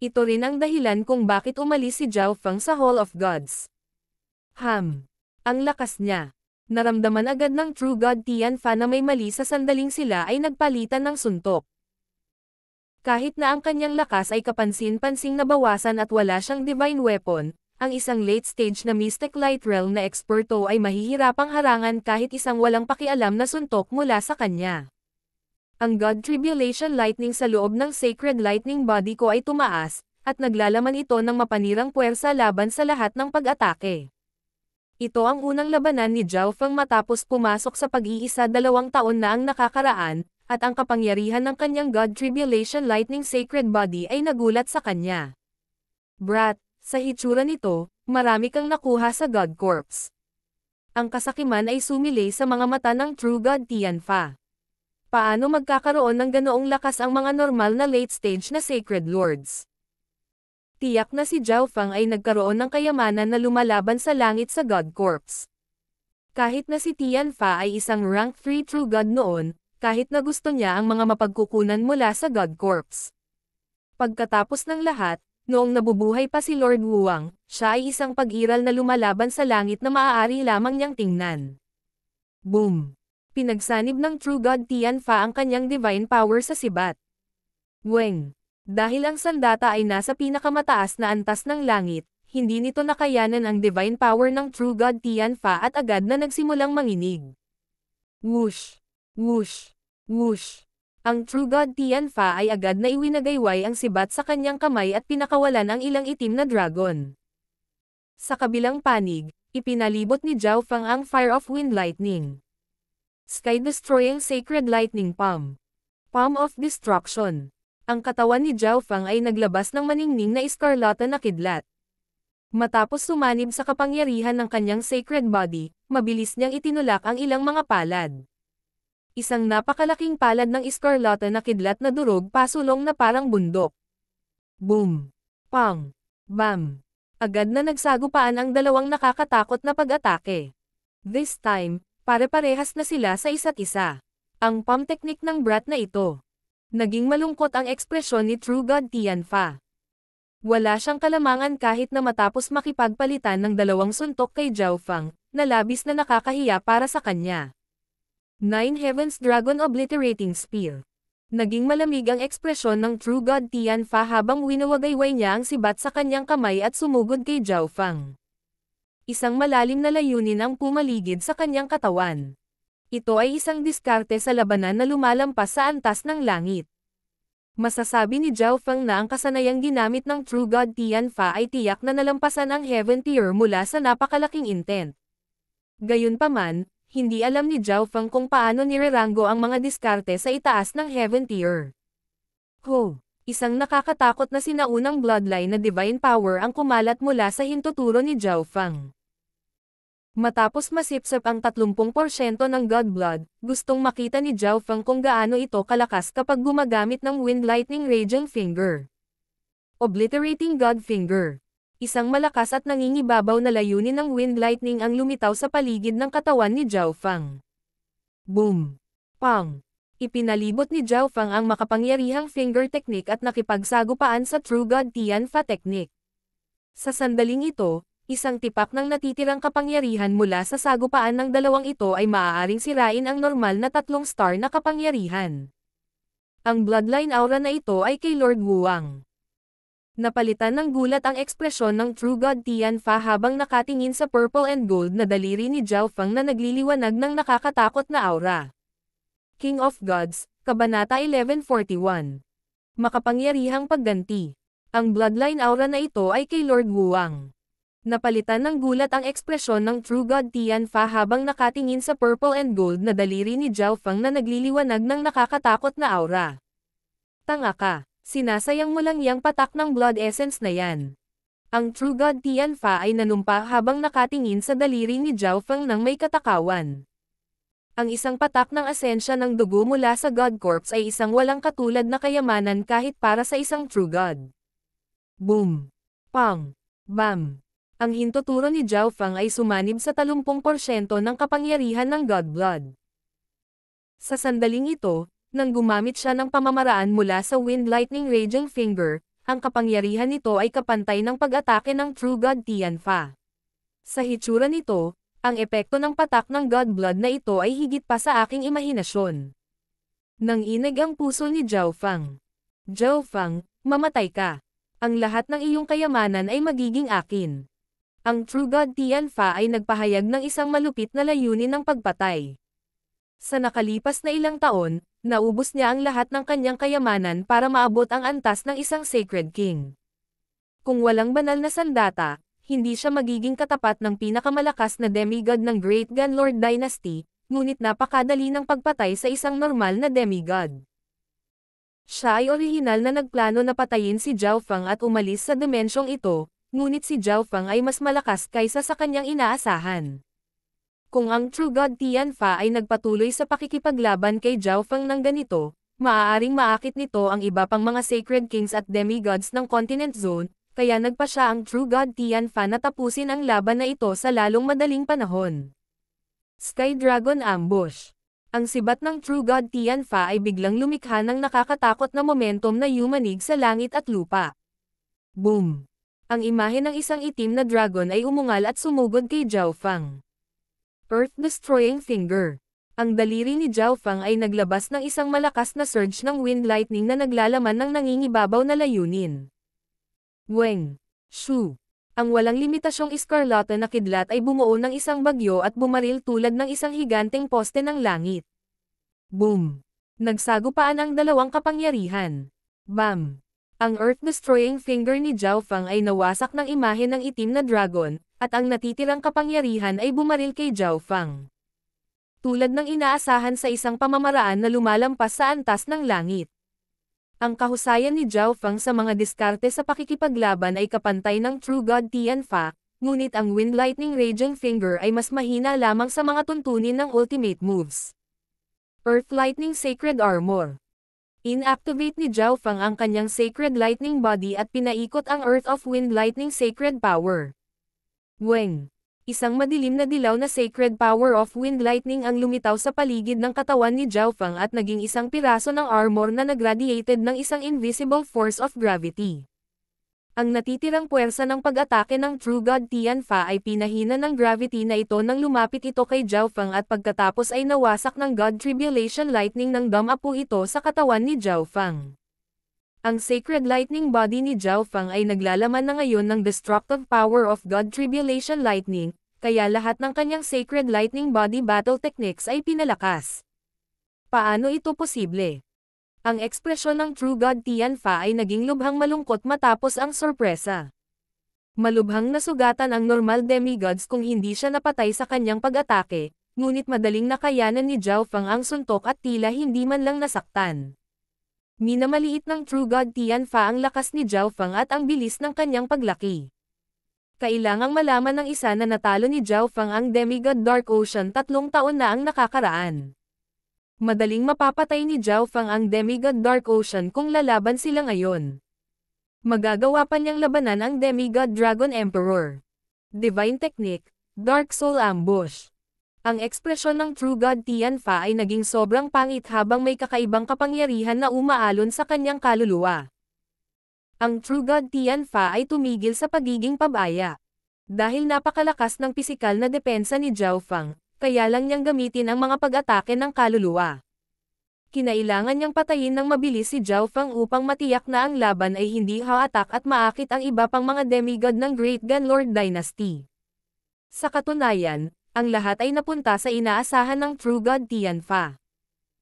Ito rin ang dahilan kung bakit umalis si Zhao Feng sa Hall of Gods. Ang lakas niya. Naramdaman agad ng True God Tianfa na may mali sa sandaling sila ay nagpalitan ng suntok. Kahit na ang kanyang lakas ay kapansin-pansing nabawasan at wala siyang divine weapon, ang isang late-stage na Mystic Light Realm na eksperto ay mahihirapang harangan kahit isang walang pakialam na suntok mula sa kanya. Ang God Tribulation Lightning sa loob ng Sacred Lightning Body ko ay tumaas, at naglalaman ito ng mapanirang puwersa laban sa lahat ng pag-atake. Ito ang unang labanan ni Zhao Feng matapos pumasok sa pag-iisa 2 taon na ang nakakaraan, at ang kapangyarihan ng kanyang God Tribulation Lightning Sacred Body ay nagulat sa kanya. Brat, sa hitsura nito, marami kang nakuha sa God Corpse. Ang kasakiman ay sumilay sa mga mata ng True God Tianfa. Paano magkakaroon ng ganoong lakas ang mga normal na late stage na Sacred Lords? Tiyak na si Zhao Feng ay nagkaroon ng kayamanan na lumalaban sa langit sa God Corpse. Kahit na si Tianfa ay isang rank 3 True God noon, kahit na gusto niya ang mga mapagkukunan mula sa God Corpse. Pagkatapos ng lahat, noong nabubuhay pa si Lord Wuang, siya ay isang pag-iral na lumalaban sa langit na maaari lamang niyang tingnan. Boom! Pinagsanib ng True God Tianfa ang kanyang divine power sa sibat. Weng! Dahil ang sandata ay nasa pinakamataas na antas ng langit, hindi nito nakayanan ang divine power ng True God Tianfa at agad na nagsimulang manginig. Whoosh! Whoosh! Whoosh! Ang True God Tianfa ay agad na iwinagayway ang sibat sa kanyang kamay at pinakawalan ang ilang itim na dragon. Sa kabilang panig, ipinalibot ni Zhao Feng ang Fire of Wind Lightning. Sky-destroying Sacred Lightning Palm. Palm of Destruction. Ang katawan ni Zhao Feng ay naglabas ng maningning na iskarlata na kidlat. Matapos sumanib sa kapangyarihan ng kanyang Sacred Body, mabilis niyang itinulak ang ilang mga palad. Isang napakalaking palad ng iskarlata na kidlat na durog pasulong na parang bundok. Boom! Pang! Bam! Agad na nagsagupaan ang dalawang nakakatakot na pag-atake. This time, pare-parehas na sila sa isa't isa. Ang palm technique ng brat na ito. Naging malungkot ang ekspresyon ni True God Tianfa. Wala siyang kalamangan kahit na matapos makipagpalitan ng dalawang suntok kay Zhao Fang, na labis na nakakahiya para sa kanya. Nine Heavens Dragon Obliterating Spear. Naging malamig ang ekspresyon ng True God Tianfa habang winawagayway niya ang sibat sa kanyang kamay at sumugod kay Zhao Fang. Isang malalim na layunin ang pumaligid sa kanyang katawan. Ito ay isang diskarte sa labanan na lumalampas sa antas ng langit. Masasabi ni Zhao Fang na ang kasanayang ginamit ng True God Tianfa ay tiyak na nalampasan ang Heaven Tier mula sa napakalaking intent. Gayunpaman, hindi alam ni Zhao Fang kung paano nirerango ang mga diskarte sa itaas ng Heaven Tier. Isang nakakatakot na sinaunang bloodline na divine power ang kumalat mula sa hintuturo ni Zhao Fang. Matapos masipsip ang 30% ng God Blood, gustong makita ni Zhao Fang kung gaano ito kalakas kapag gumagamit ng Wind Lightning Raging Finger. Obliterating God Finger. Isang malakas at nangingibabaw na layunin ng Wind Lightning ang lumitaw sa paligid ng katawan ni Zhao Fang. Boom! Pang! Ipinalibot ni Zhao Fang ang makapangyarihang finger technique at nakipagsagupaan sa True God Tianfa technique. Sa sandaling ito, isang tipak ng natitirang kapangyarihan mula sa sagupaan ng dalawang ito ay maaaring sirain ang normal na 3-star na kapangyarihan. Ang bloodline aura na ito ay kay Lord Wuang. Napalitan ng gulat ang ekspresyon ng True God Tianfa habang nakatingin sa purple and gold na daliri ni Zhao Fang na nagliliwanag ng nakakatakot na aura. King of Gods, Kabanata 1141. Makapangyarihang pagganti. Ang bloodline aura na ito ay kay Lord Wuang. Napalitan ng gulat ang ekspresyon ng True God Tianfa habang nakatingin sa purple and gold na daliri ni Zhao Fang na nagliliwanag ng nakakatakot na aura. Tanga ka, sinasayang mo lang yang patak ng blood essence na yan. Ang True God Tianfa ay nanumpa habang nakatingin sa daliri ni Zhao Fang ng may katakawan. Ang isang patak ng asensya ng dugo mula sa God Corpse ay isang walang katulad na kayamanan kahit para sa isang True God. Boom! Pang! Bam! Ang hintuturo ni Zhao Fang ay sumanib sa 30% ng kapangyarihan ng God Blood. Sa sandaling ito, nang gumamit siya ng pamamaraan mula sa Wind Lightning Raging Finger, ang kapangyarihan nito ay kapantay ng pag-atake ng True God Tianfa. Sa hitsura nito, ang epekto ng patak ng God Blood na ito ay higit pa sa aking imahinasyon. Nang inag ang puso ni Zhao Fang. Zhao Fang, mamatay ka. Ang lahat ng iyong kayamanan ay magiging akin. Ang True God Tianfa ay nagpahayag ng isang malupit na layunin ng pagpatay. Sa nakalipas na ilang taon, naubos niya ang lahat ng kanyang kayamanan para maabot ang antas ng isang Sacred King. Kung walang banal na sandata, hindi siya magiging katapat ng pinakamalakas na demigod ng Great Gunlord Dynasty, ngunit napakadali ng pagpatay sa isang normal na demigod. Siya ay orihinal na nagplano na patayin si Zhao Fang at umalis sa dimensyong ito, ngunit si Zhao Fang ay mas malakas kaysa sa kanyang inaasahan. Kung ang True God Tianfa ay nagpatuloy sa pakikipaglaban kay Zhao Fang ng ganito, maaaring maakit nito ang iba pang mga Sacred Kings at Demigods ng Continent Zone, kaya nagpa siya ang True God Tianfa na tapusin ang laban na ito sa lalong madaling panahon. Sky Dragon Ambush. Ang sibat ng True God Tianfa ay biglang lumikha ng nakakatakot na momentum na yumanig sa langit at lupa. Boom! Ang imahe ng isang itim na dragon ay umungal at sumugod kay Zhao Fang. Earth-destroying finger. Ang daliri ni Zhao Fang ay naglabas ng isang malakas na surge ng wind lightning na naglalaman ng nangingibabaw na layunin. Weng! Shu! Ang walang limitasyong iskarlata na kidlat ay bumuo ng isang bagyo at bumaril tulad ng isang higanteng poste ng langit. Boom! Nagsagupaan ang dalawang kapangyarihan. Bam! Ang earth-destroying finger ni Zhao Fang ay nawasak ng imahe ng itim na dragon, at ang natitirang kapangyarihan ay bumaril kay Zhao Fang. Tulad ng inaasahan sa isang pamamaraan na lumalampas sa antas ng langit. Ang kahusayan ni Zhao Fang sa mga diskarte sa pakikipaglaban ay kapantay ng True God Tianfa, ngunit ang Wind Lightning Raging Finger ay mas mahina lamang sa mga tuntunin ng ultimate moves. Earth Lightning Sacred Armor. Inactivate ni Zhao Feng ang kanyang Sacred Lightning Body at pinaikot ang Earth of Wind Lightning Sacred Power. Weng. Isang madilim na dilaw na Sacred Power of Wind Lightning ang lumitaw sa paligid ng katawan ni Zhao Feng at naging isang piraso ng armor na nagradiated ng isang invisible force of gravity. Ang natitirang puwersa ng pag-atake ng True God Tianfa ay pinahina ng gravity na ito nang lumapit ito kay Zhao Feng at pagkatapos ay nawasak ng God Tribulation Lightning ng damapo ito sa katawan ni Zhao Feng. Ang Sacred Lightning Body ni Zhao Feng ay naglalaman na ngayon ng destructive power of God Tribulation Lightning, kaya lahat ng kanyang Sacred Lightning Body battle techniques ay pinalakas. Paano ito posible? Ang ekspresyon ng True God Tianfa ay naging lubhang malungkot matapos ang sorpresa. Malubhang nasugatan ang normal demigods kung hindi siya napatay sa kanyang pag-atake, ngunit madaling nakayanan ni Zhao Feng ang suntok at tila hindi man lang nasaktan. Minamaliit ng True God Tianfa ang lakas ni Zhao Feng at ang bilis ng kanyang paglaki. Kailangang malaman ng isa na natalo ni Zhao Feng ang Demigod Dark Ocean 3 taon na ang nakakaraan. Madaling mapapatay ni Zhao Feng ang Demigod Dark Ocean kung lalaban sila ngayon. Magagawa pa niyang labanan ang Demigod Dragon Emperor. Divine Technique, Dark Soul Ambush. Ang ekspresyon ng True God Tianfa ay naging sobrang pangit habang may kakaibang kapangyarihan na umaalon sa kanyang kaluluwa. Ang True God Tianfa ay tumigil sa pagiging pabaya. Dahil napakalakas ng pisikal na depensa ni Zhao Feng, kaya lang niyang gamitin ang mga pag-atake ng kaluluwa. Kinailangan niyang patayin ng mabilis si Zhao Feng upang matiyak na ang laban ay hindi ha-attack at maakit ang iba pang mga demigod ng Great Gunlord Dynasty. Sa katunayan, ang lahat ay napunta sa inaasahan ng True God Tianfa.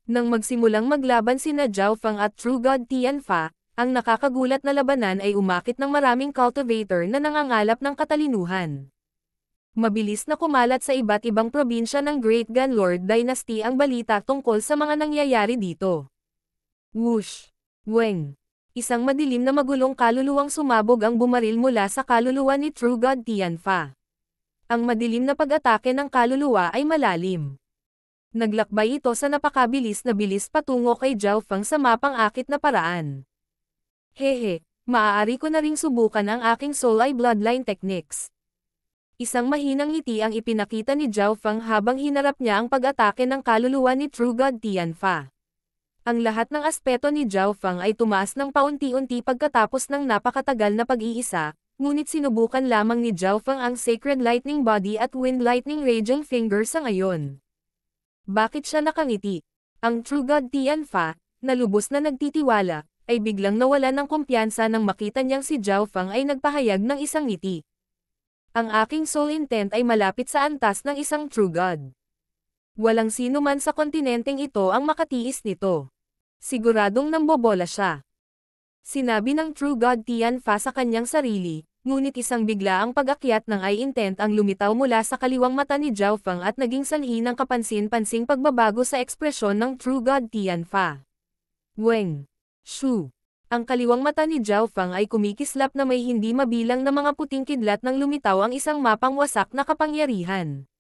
Nang magsimulang maglaban sina Zhao Feng at True God Tianfa, ang nakakagulat na labanan ay umakit ng maraming cultivator na nangangalap ng katalinuhan. Mabilis na kumalat sa iba't ibang probinsya ng Great Gunlord Dynasty ang balita tungkol sa mga nangyayari dito. Whoosh! Weng! Isang madilim na magulong kaluluwang sumabog ang bumaril mula sa kaluluwa ni True God Tianfa. Ang madilim na pag-atake ng kaluluwa ay malalim. Naglakbay ito sa napakabilis na bilis patungo kay Zhao Feng sa mapang-akit na paraan. Hehe, maaari ko na ring subukan ang aking Soul Eye Bloodline Techniques. Isang mahinang ngiti ang ipinakita ni Zhao Feng habang hinarap niya ang pag-atake ng kaluluwa ni True God Tianfa. Ang lahat ng aspeto ni Zhao Feng ay tumaas ng paunti-unti pagkatapos ng napakatagal na pag-iisa, ngunit sinubukan lamang ni Zhao Feng ang Sacred Lightning Body at Wind Lightning Raging Finger sa ngayon. Bakit siya nakangiti? Ang True God Tianfa, na lubos na nagtitiwala, ay biglang nawalan ng kumpiyansa nang makita niyang si Zhao Feng ay nagpahayag ng isang ngiti. Ang aking soul intent ay malapit sa antas ng isang True God. Walang sino man sa kontinenteng ito ang makatiis nito. Siguradong nambobola siya. Sinabi ng True God Tianfa sa kanyang sarili, ngunit isang bigla ang pag-akyat ng eye intent ang lumitaw mula sa kaliwang mata ni Zhao Feng at naging sanhi ng kapansin-pansing pagbabago sa ekspresyon ng True God Tianfa. Weng! Shu! Ang kaliwang mata ni Zhao Feng ay kumikislap na may hindi mabilang na mga puting kidlat nang lumitaw ang isang mapang wasak na kapangyarihan.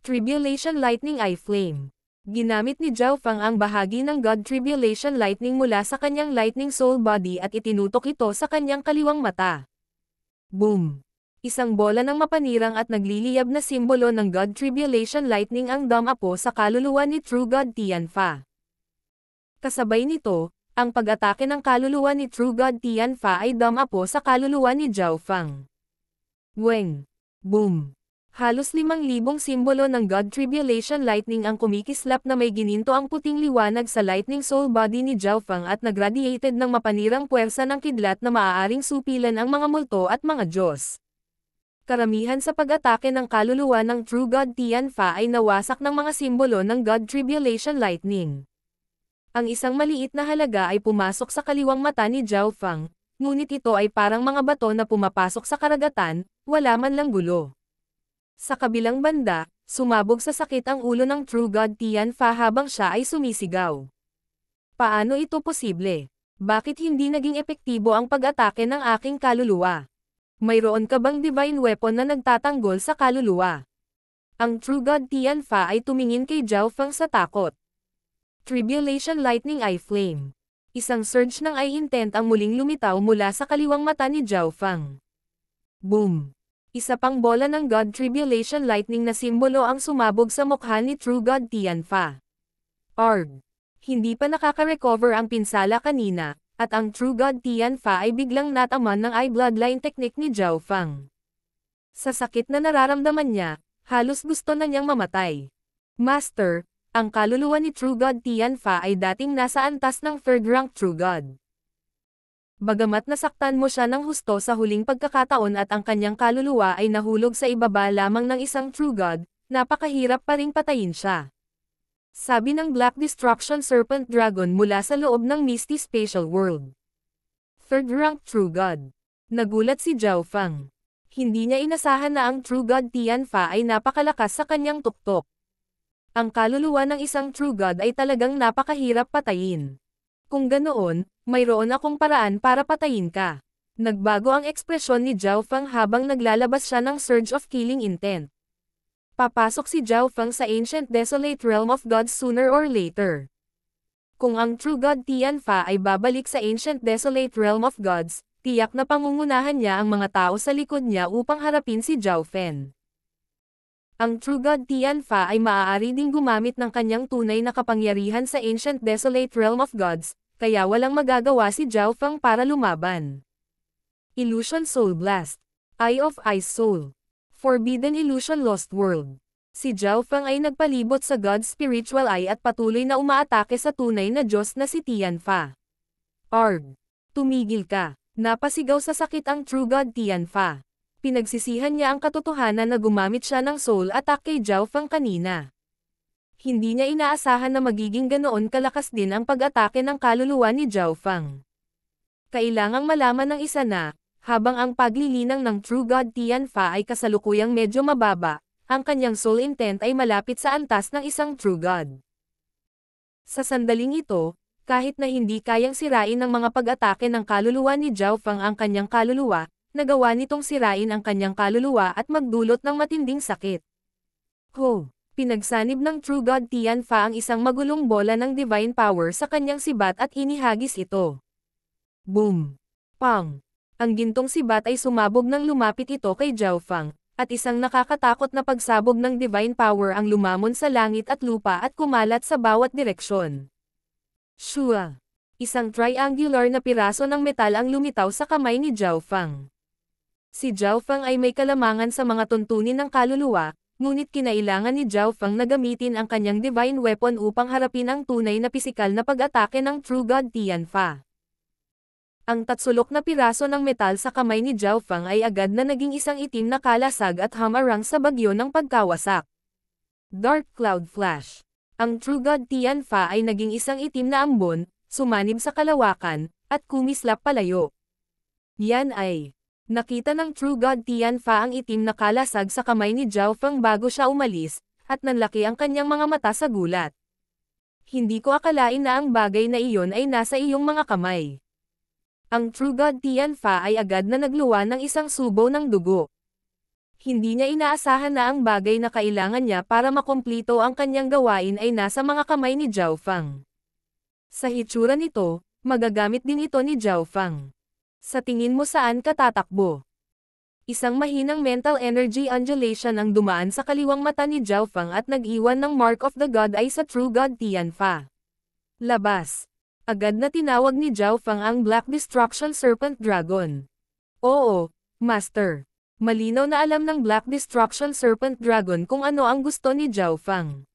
Tribulation Lightning Eye Flame. Ginamit ni Zhao Feng ang bahagi ng God Tribulation Lightning mula sa kanyang Lightning Soul Body at itinutok ito sa kanyang kaliwang mata. Boom! Isang bola ng mapanirang at nagliliyab na simbolo ng God Tribulation Lightning ang damapo sa kaluluwa ni True God Tianfa. Kasabay nito, ang pag-atake ng kaluluwa ni True God Tianfa ay damapo sa kaluluwa ni Zhao Feng. Weng! Boom! Halos 5,000 simbolo ng God Tribulation Lightning ang kumikislap na may gininto ang puting liwanag sa Lightning Soul Body ni Zhao Feng at nagradiated ng mapanirang puwersa ng kidlat na maaaring supilan ang mga multo at mga Diyos. Karamihan sa pag-atake ng kaluluwa ng True God Tianfa ay nawasak ng mga simbolo ng God Tribulation Lightning. Ang isang maliit na halaga ay pumasok sa kaliwang mata ni Zhao Feng, ngunit ito ay parang mga bato na pumapasok sa karagatan, wala man lang gulo. Sa kabilang banda, sumabog sa sakit ang ulo ng True God Tianfa habang siya ay sumisigaw. Paano ito posible? Bakit hindi naging epektibo ang pag-atake ng aking kaluluwa? Mayroon ka bang divine weapon na nagtatanggol sa kaluluwa? Ang True God Tianfa ay tumingin kay Zhao Feng sa takot. Tribulation Lightning Eye Flame. Isang surge ng eye intent ang muling lumitaw mula sa kaliwang mata ni Zhao Fang. Boom! Isa pang bola ng God Tribulation Lightning na simbolo ang sumabog sa mukha ni True God Tianfa. Arg! Hindi pa nakaka-recover ang pinsala kanina, at ang True God Tianfa ay biglang nataman ng eye bloodline technique ni Zhao Fang. Sa sakit na nararamdaman niya, halos gusto na niyang mamatay. Master, ang kaluluwa ni True God Tianfa ay dating nasa antas ng third rank True God. Bagamat nasaktan mo siya ng husto sa huling pagkakataon at ang kanyang kaluluwa ay nahulog sa ibaba lamang ng isang True God, napakahirap pa ring patayin siya. Sabi ng Black Destruction Serpent Dragon mula sa loob ng Misty Spatial World. Third rank True God. Nagulat si Zhao Fang. Hindi niya inasahan na ang True God Tianfa ay napakalakas sa kanyang tuktok. Ang kaluluwa ng isang True God ay talagang napakahirap patayin. Kung ganoon, mayroon akong paraan para patayin ka. Nagbago ang ekspresyon ni Zhao Fang habang naglalabas siya ng surge of killing intent. Papasok si Zhao Fang sa Ancient Desolate Realm of Gods sooner or later. Kung ang True God Tianfa ay babalik sa Ancient Desolate Realm of Gods, tiyak na pangungunahan niya ang mga tao sa likod niya upang harapin si Zhao Fen. Ang True God Tianfa ay maaari ding gumamit ng kanyang tunay na kapangyarihan sa Ancient Desolate Realm of Gods, kaya walang magagawa si Zhao Fang para lumaban. Illusion Soul Blast. Eye of Ice Soul. Forbidden Illusion Lost World. Si Zhao Fang ay nagpalibot sa God's Spiritual Eye at patuloy na umaatake sa tunay na Diyos na si Tianfa. Arg! Tumigil ka! Napasigaw sa sakit ang True God Tianfa. Pinagsisihan niya ang katotohanan na gumamit siya ng soul attack kay Zhao Fang kanina. Hindi niya inaasahan na magiging ganoon kalakas din ang pag-atake ng kaluluwa ni Zhao Fang. Kailangang malaman ng isa na, habang ang paglilinang ng True God Tianfa ay kasalukuyang medyo mababa, ang kanyang soul intent ay malapit sa antas ng isang True God. Sa sandaling ito, kahit na hindi kayang sirain ng mga pag-atake ng kaluluwa ni Zhao Fang ang kanyang kaluluwa, nagawa nitong sirain ang kanyang kaluluwa at magdulot ng matinding sakit. Ho! Pinagsanib ng True God Tianfa ang isang magulong bola ng divine power sa kanyang sibat at inihagis ito. Boom! Pang! Ang gintong sibat ay sumabog nang lumapit ito kay Zhao Fang, at isang nakakatakot na pagsabog ng divine power ang lumamon sa langit at lupa at kumalat sa bawat direksyon. Shua! Isang triangular na piraso ng metal ang lumitaw sa kamay ni Zhao Fang. Si Zhao Fang ay may kalamangan sa mga tuntunin ng kaluluwa, ngunit kinailangan ni Zhao Fang na gamitin ang kanyang divine weapon upang harapin ang tunay na pisikal na pag-atake ng True God Tianfa. Ang tatsulok na piraso ng metal sa kamay ni Zhao Fang ay agad na naging isang itim na kalasag at hamarang sa bagyo ng pagkawasak. Dark Cloud Flash. Ang True God Tianfa ay naging isang itim na ambon, sumanib sa kalawakan, at kumislap palayo. Yan ay nakita ng True God Tianfa ang itim na kalasag sa kamay ni Zhao Fang bago siya umalis, at nanlaki ang kanyang mga mata sa gulat. Hindi ko akalain na ang bagay na iyon ay nasa iyong mga kamay. Ang True God Tianfa ay agad na nagluwa ng isang subo ng dugo. Hindi niya inaasahan na ang bagay na kailangan niya para makumplito ang kanyang gawain ay nasa mga kamay ni Zhao Fang. Sa hitsura nito, magagamit din ito ni Zhao Fang. Sa tingin mo saan ka tatakbo? Isang mahinang mental energy undulation ang dumaan sa kaliwang mata ni Zhao Fang at nag-iwan ng Mark of the God Eye sa True God Tianfa. Labas! Agad na tinawag ni Zhao Fang ang Black Destruction Serpent Dragon. Oo, Master. Malinaw na alam ng Black Destruction Serpent Dragon kung ano ang gusto ni Zhao Fang.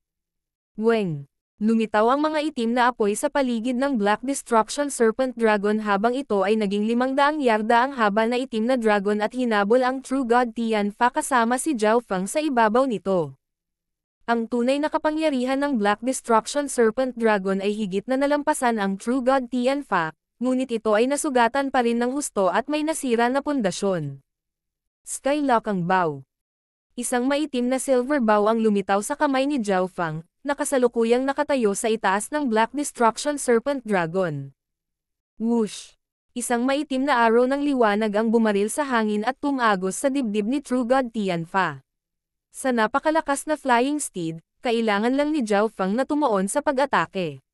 Weng! Lumitaw ang mga itim na apoy sa paligid ng Black Destruction Serpent Dragon habang ito ay naging 500 yarda ang haba na itim na dragon at hinabol ang True God Tianfa kasama si Zhao Fang sa ibabaw nito. Ang tunay na kapangyarihan ng Black Destruction Serpent Dragon ay higit na nalampasan ang True God Tianfa, ngunit ito ay nasugatan pa rin ng husto at may nasira na pundasyon. Skylock ang bow. Isang maitim na silver bow ang lumitaw sa kamay ni Zhao Fang, nakasalukuyang nakatayo sa itaas ng Black Destruction Serpent Dragon. Whoosh! Isang maitim na araw ng liwanag ang bumaril sa hangin at tumagos sa dibdib ni True God Tianfa. Sa napakalakas na flying steed, kailangan lang ni Zhao Fang na tumuon sa pag-atake.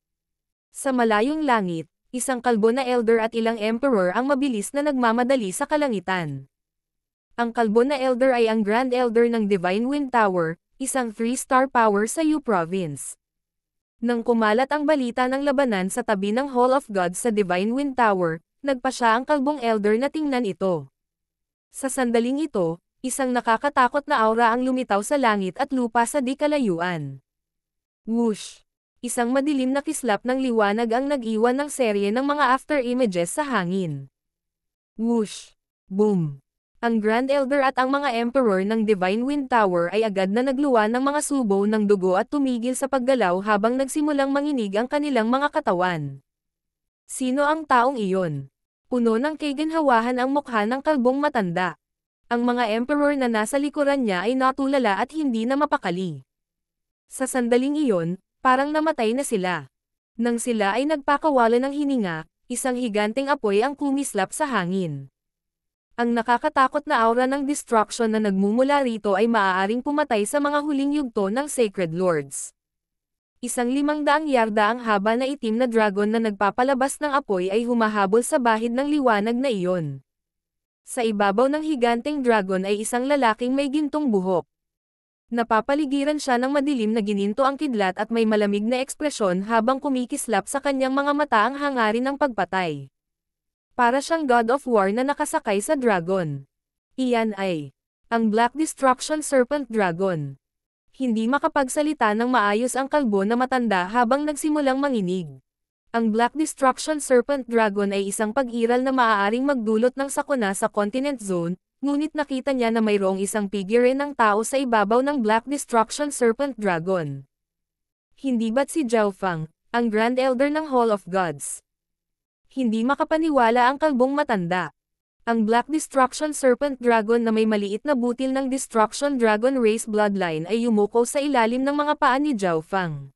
Sa malayong langit, isang kalbo na elder at ilang emperor ang mabilis na nagmamadali sa kalangitan. Ang kalbo na elder ay ang Grand Elder ng Divine Wind Tower, isang 3-star power sa Yu Province. Nang kumalat ang balita ng labanan sa tabi ng Hall of Gods sa Divine Wind Tower, nagpa siya ang kalbong elder na tingnan ito. Sa sandaling ito, isang nakakatakot na aura ang lumitaw sa langit at lupa sa di kalayuan. Whoosh! Isang madilim na kislap ng liwanag ang nag-iwan ng serye ng mga after images sa hangin. Whoosh! Boom! Ang Grand Elder at ang mga Emperor ng Divine Wind Tower ay agad na nagluwa ng mga subo ng dugo at tumigil sa paggalaw habang nagsimulang manginig ang kanilang mga katawan. Sino ang taong iyon? Puno ng kaginhawahan ang mukha ng kalbong matanda. Ang mga Emperor na nasa likuran niya ay natulala at hindi na mapakali. Sa sandaling iyon, parang namatay na sila. Nang sila ay nagpakawala ng hininga, isang higanteng apoy ang kumislap sa hangin. Ang nakakatakot na aura ng destruction na nagmumula rito ay maaaring pumatay sa mga huling yugto ng Sacred Lords. Isang 500 yarda ang haba na itim na dragon na nagpapalabas ng apoy ay humahabol sa bahid ng liwanag na iyon. Sa ibabaw ng higanteng dragon ay isang lalaking may gintong buhok. Napapaligiran siya ng madilim na gininto ang kidlat at may malamig na ekspresyon habang kumikislap sa kanyang mga mata ang hangarin ng pagpatay. Para siyang God of War na nakasakay sa dragon. Iyan ay ang Black Destruction Serpent Dragon. Hindi makapagsalita ng maayos ang kalbo na matanda habang nagsimulang manginig. Ang Black Destruction Serpent Dragon ay isang pag-iral na maaaring magdulot ng sakuna sa Continent Zone, ngunit nakita niya na mayroong isang figurine ng tao sa ibabaw ng Black Destruction Serpent Dragon. Hindi ba't si Zhao Fang, ang Grand Elder ng Hall of Gods? Hindi makapaniwala ang kalbong matanda. Ang Black Destruction Serpent Dragon na may maliit na butil ng Destruction Dragon Race Bloodline ay yumuko sa ilalim ng mga paa ni Zhao Fang.